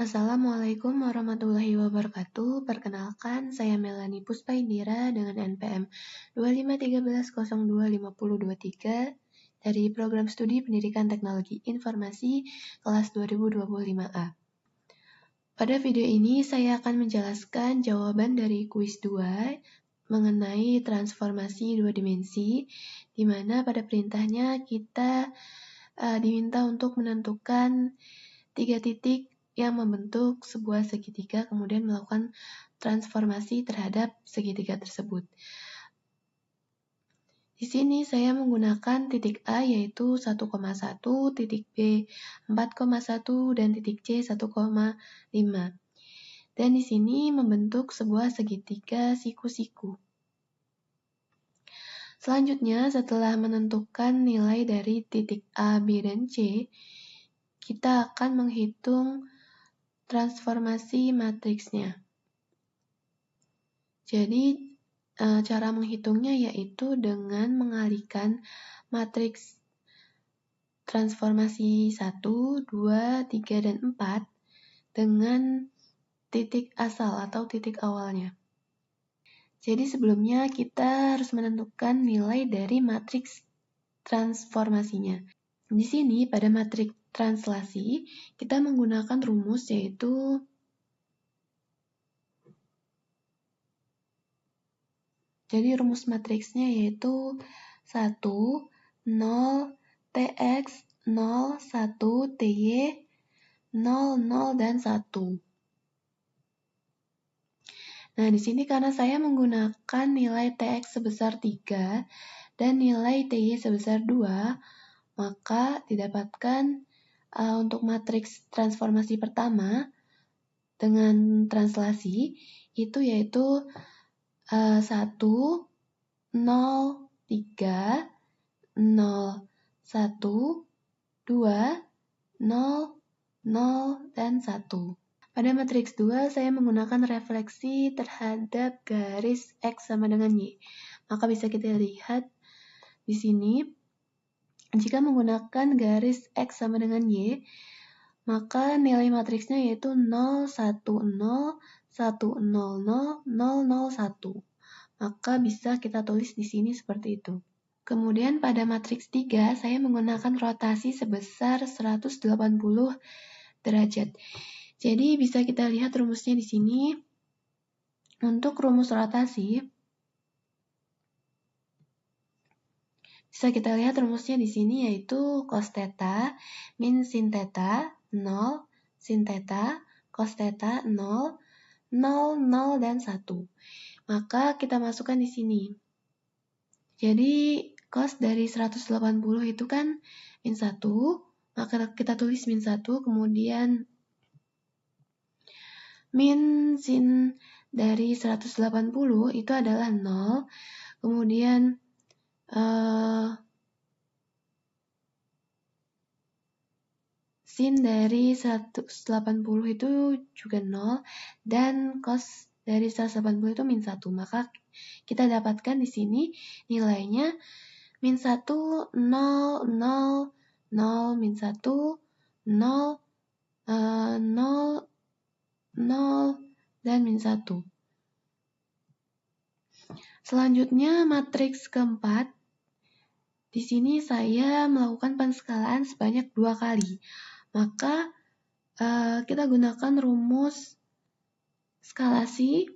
Assalamualaikum warahmatullahi wabarakatuh. Perkenalkan, saya Melanie Puspa Indira dengan NPM 2513025023 dari Program Studi Pendidikan Teknologi Informasi kelas 2025A. Pada video ini saya akan menjelaskan jawaban dari kuis 2 mengenai transformasi dua dimensi, di mana pada perintahnya kita diminta untuk menentukan 3 titik yang membentuk sebuah segitiga, kemudian melakukan transformasi terhadap segitiga tersebut. Di sini saya menggunakan titik A yaitu 1,1, titik B 4,1, dan titik C 1,5. Dan di sini membentuk sebuah segitiga siku-siku. Selanjutnya, setelah menentukan nilai dari titik A, B, dan C, kita akan menghitung transformasi matriksnya. Jadi, cara menghitungnya yaitu dengan mengalihkan matriks transformasi 1, 2, 3, dan 4 dengan titik asal atau titik awalnya. Jadi sebelumnya kita harus menentukan nilai dari matriks transformasinya. Di sini pada matriks translasi kita menggunakan rumus yaitu rumus matriksnya yaitu 1, 0, TX, 0, 1, TY, 0, 0, dan 1. Nah, di sini karena saya menggunakan nilai TX sebesar 3 dan nilai TY sebesar 2, maka didapatkan untuk matriks transformasi pertama dengan translasi itu yaitu 1, 0, 3, 0, 1, 2, 0, 0, dan 1. Pada matriks 2, saya menggunakan refleksi terhadap garis X sama dengan Y. Maka bisa kita lihat di sini, jika menggunakan garis X sama dengan Y, maka nilai matriksnya yaitu 0, 1, 0, 1, 0, 0, 0, 0, 1. Maka bisa kita tulis di sini seperti itu. Kemudian pada matriks 3, saya menggunakan rotasi sebesar 180 derajat. Jadi bisa kita lihat rumusnya di sini. Untuk rumus rotasi, bisa kita lihat rumusnya di sini yaitu cos theta min sin theta 0, sin theta, cos theta 0, 0, 0, dan 1. Maka kita masukkan di sini. Jadi cos dari 180 itu kan min 1, maka kita tulis min 1, kemudian min sin dari 180 itu adalah 0, kemudian sin dari 180 itu juga 0, dan cos dari 180 itu min 1. Maka kita dapatkan di sini nilainya min 1, 0, 0, 0, min 1, 0, 0, 0, dan min 1. Selanjutnya matriks keempat. Di sini saya melakukan penskalaan sebanyak 2 kali. Maka kita gunakan rumus skalasi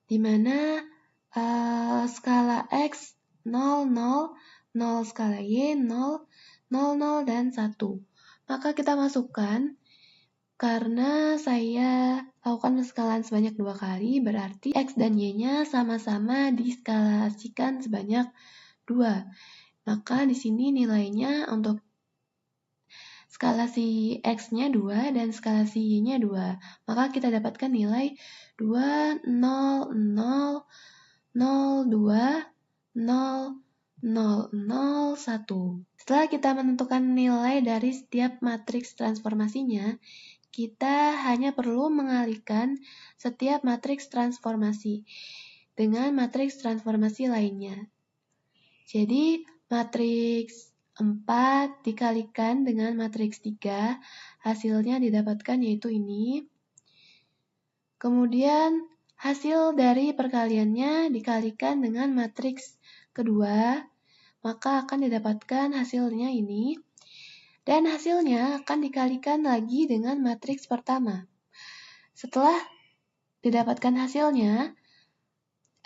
di mana skala X 0, 0, 0 skala Y 0, 0, 0, dan 1. Maka kita masukkan, karena saya lakukan penskalaan sebanyak 2 kali, berarti X dan Y-nya sama-sama diskalasikan sebanyak 2. Maka di sini nilainya untuk skalasi X-nya 2 dan skalasi Y-nya 2. Maka kita dapatkan nilai 2, 0, 0, 0, 2, 0, 0, 0, 1. Setelah kita menentukan nilai dari setiap matriks transformasinya, kita hanya perlu mengalihkan setiap matriks transformasi dengan matriks transformasi lainnya. Jadi matriks 4 dikalikan dengan matriks 3, hasilnya didapatkan yaitu ini. Kemudian hasil dari perkaliannya dikalikan dengan matriks kedua, maka akan didapatkan hasilnya ini. Dan hasilnya akan dikalikan lagi dengan matriks pertama. Setelah didapatkan hasilnya,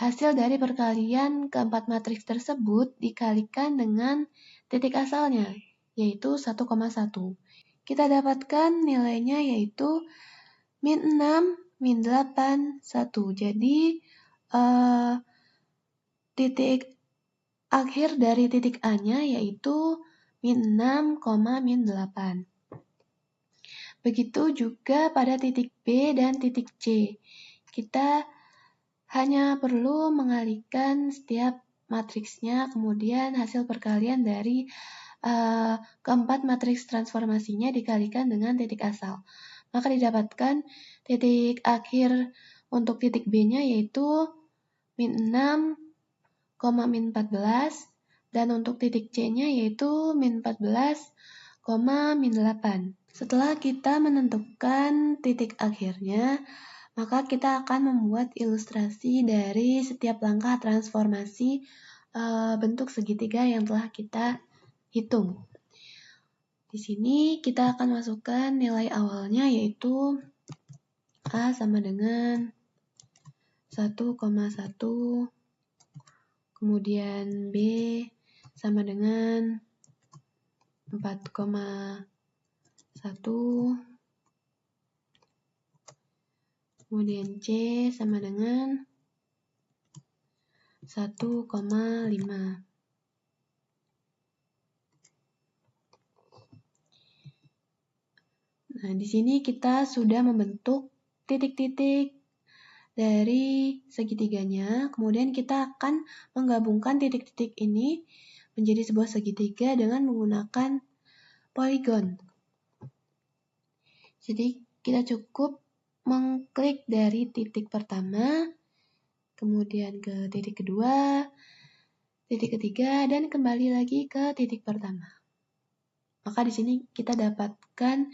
hasil dari perkalian keempat matriks tersebut dikalikan dengan titik asalnya, yaitu 1,1. Kita dapatkan nilainya yaitu min 6, min 8, 1. Jadi, titik akhir dari titik A-nya yaitu min 6, min 8. Begitu juga pada titik B dan titik C. Kita hanya perlu mengalihkan setiap matriksnya, kemudian hasil perkalian dari keempat matriks transformasinya dikalikan dengan titik asal. Maka didapatkan titik akhir untuk titik B-nya yaitu min 6, min 14, dan untuk titik C-nya yaitu min 14, min 8. Setelah kita menentukan titik akhirnya, maka kita akan membuat ilustrasi dari setiap langkah transformasi bentuk segitiga yang telah kita hitung. Di sini kita akan masukkan nilai awalnya yaitu A sama dengan 1,1, kemudian B sama dengan 4,1, kemudian C sama dengan 1,5. Nah, di sini kita sudah membentuk titik-titik dari segitiganya. Kemudian kita akan menggabungkan titik-titik ini menjadi sebuah segitiga dengan menggunakan poligon. Jadi kita cukup mengklik dari titik pertama, kemudian ke titik kedua, titik ketiga, dan kembali lagi ke titik pertama. Maka di sini kita dapatkan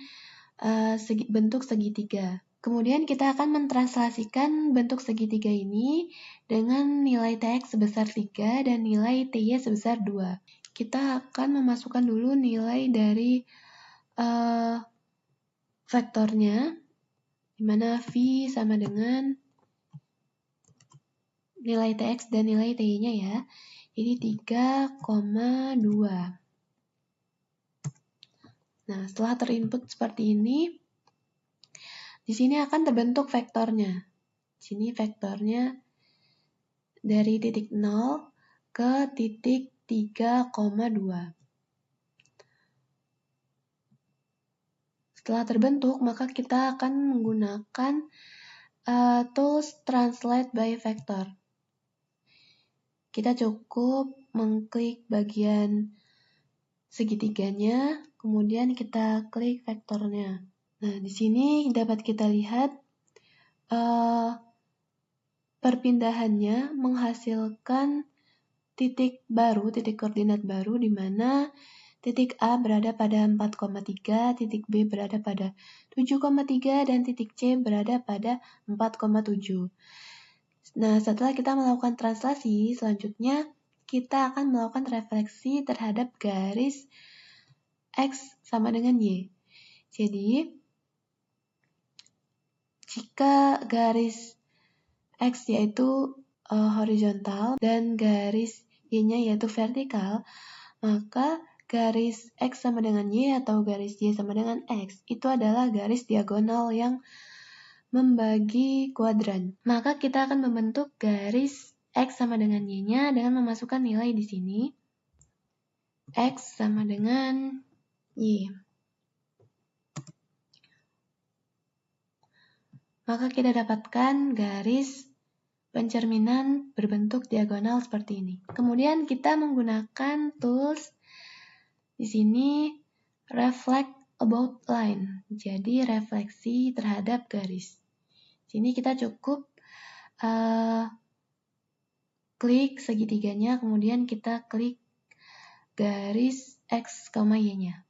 bentuk segitiga. Kemudian kita akan mentranslasikan bentuk segitiga ini dengan nilai Tx sebesar 3 dan nilai Ty sebesar 2. Kita akan memasukkan dulu nilai dari vektornya, di mana V sama dengan nilai Tx dan nilai Ty-nya ya. Jadi 3,2. Nah, setelah terinput seperti ini, di sini akan terbentuk vektornya. Di sini vektornya dari titik 0 ke titik 3,2. Setelah terbentuk, maka kita akan menggunakan tools translate by vector. Kita cukup mengklik bagian segitiganya, kemudian kita klik vektornya. Nah, di sini dapat kita lihat perpindahannya menghasilkan titik baru, titik koordinat baru, di mana titik A berada pada 4,3, titik B berada pada 7,3, dan titik C berada pada 4,7. Nah, setelah kita melakukan translasi, selanjutnya kita akan melakukan refleksi terhadap garis X sama dengan Y. Jadi, jika garis X yaitu horizontal dan garis Y-nya yaitu vertikal, maka garis X sama dengan Y atau garis Y sama dengan X itu adalah garis diagonal yang membagi kuadran. Maka kita akan membentuk garis X sama dengan Y-nya dengan memasukkan nilai di sini. X sama dengan Y. Maka kita dapatkan garis pencerminan berbentuk diagonal seperti ini. Kemudian kita menggunakan tools di sini reflect about line. Jadi refleksi terhadap garis. Sini kita cukup klik segitiganya, kemudian kita klik garis X, Y-nya.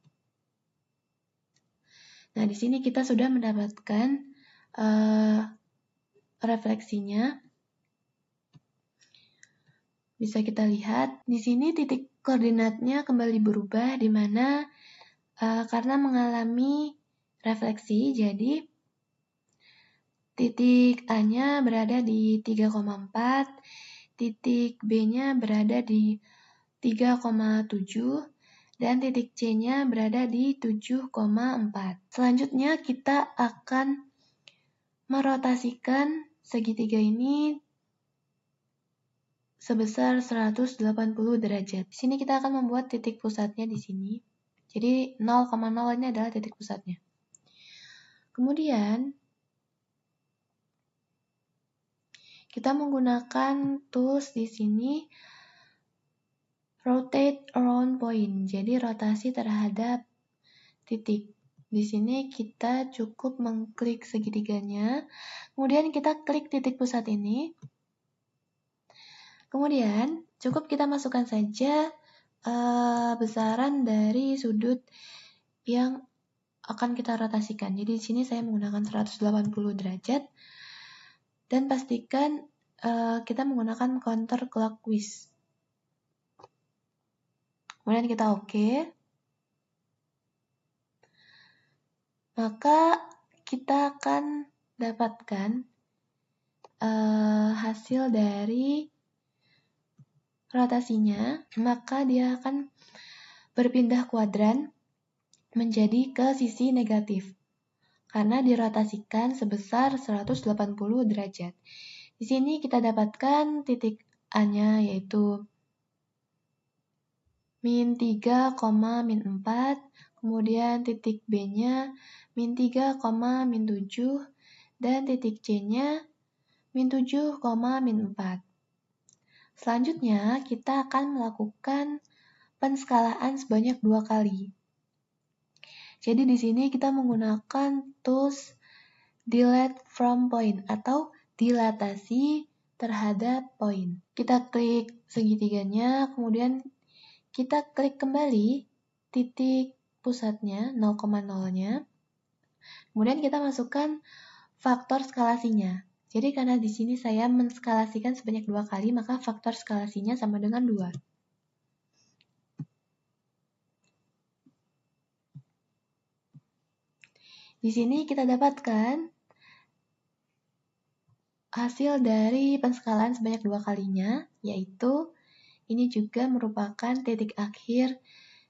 Nah, di sini kita sudah mendapatkan refleksinya. Bisa kita lihat, di sini titik koordinatnya kembali berubah, di mana karena mengalami refleksi, jadi titik A-nya berada di 3,4, titik B-nya berada di 3,7, dan titik C-nya berada di 7,4. Selanjutnya kita akan merotasikan segitiga ini sebesar 180 derajat. Di sini kita akan membuat titik pusatnya di sini. Jadi 0,0 ini adalah titik pusatnya. Kemudian kita menggunakan tools di sini rotate around point. Jadi rotasi terhadap titik. Di sini kita cukup mengklik segitiganya. Kemudian kita klik titik pusat ini. Kemudian cukup kita masukkan saja besaran dari sudut yang akan kita rotasikan. Jadi di sini saya menggunakan 180 derajat. Dan pastikan kita menggunakan counter clockwise. Kemudian kita oke. Maka kita akan dapatkan hasil dari rotasinya. Maka dia akan berpindah kuadran menjadi ke sisi negatif. Karena dirotasikan sebesar 180 derajat. Di sini kita dapatkan titik A-nya yaitu min 3, min 4, kemudian titik B-nya min 3, min 7, dan titik C-nya min 7, min 4. Selanjutnya, kita akan melakukan penskalaan sebanyak 2 kali. Jadi di sini kita menggunakan tools delete from point atau dilatasi terhadap poin. Kita klik segitiganya, kemudian kita klik kembali titik pusatnya 0,0-nya. Kemudian kita masukkan faktor skalasinya. Jadi karena di sini saya menskalasikan sebanyak 2 kali, maka faktor skalasinya sama dengan 2. Di sini kita dapatkan hasil dari penskalaan sebanyak 2 kalinya, yaitu ini juga merupakan titik akhir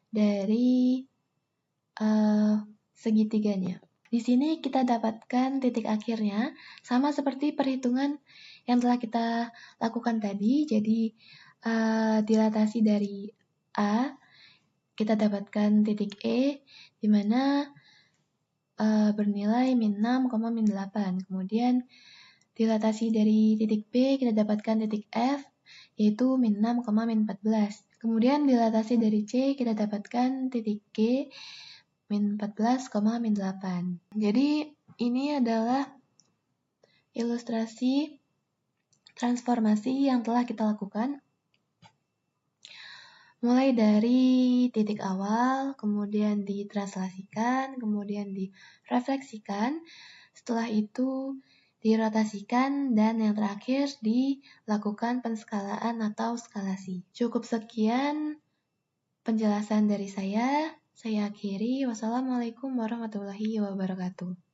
dari segitiganya. Di sini kita dapatkan titik akhirnya, sama seperti perhitungan yang telah kita lakukan tadi. Jadi dilatasi dari A, kita dapatkan titik E, di mana bernilai min 6, min 8. Kemudian dilatasi dari titik B, kita dapatkan titik F, yaitu min 6, min 14. Kemudian dilatasi dari C, kita dapatkan titik G, min 14, min 8. Jadi ini adalah ilustrasi transformasi yang telah kita lakukan. Mulai dari titik awal, kemudian ditranslasikan, kemudian direfleksikan. Setelah itu dirotasikan, dan yang terakhir dilakukan penskalaan atau skalasi. Cukup sekian penjelasan dari saya. Saya akhiri. Wassalamualaikum warahmatullahi wabarakatuh.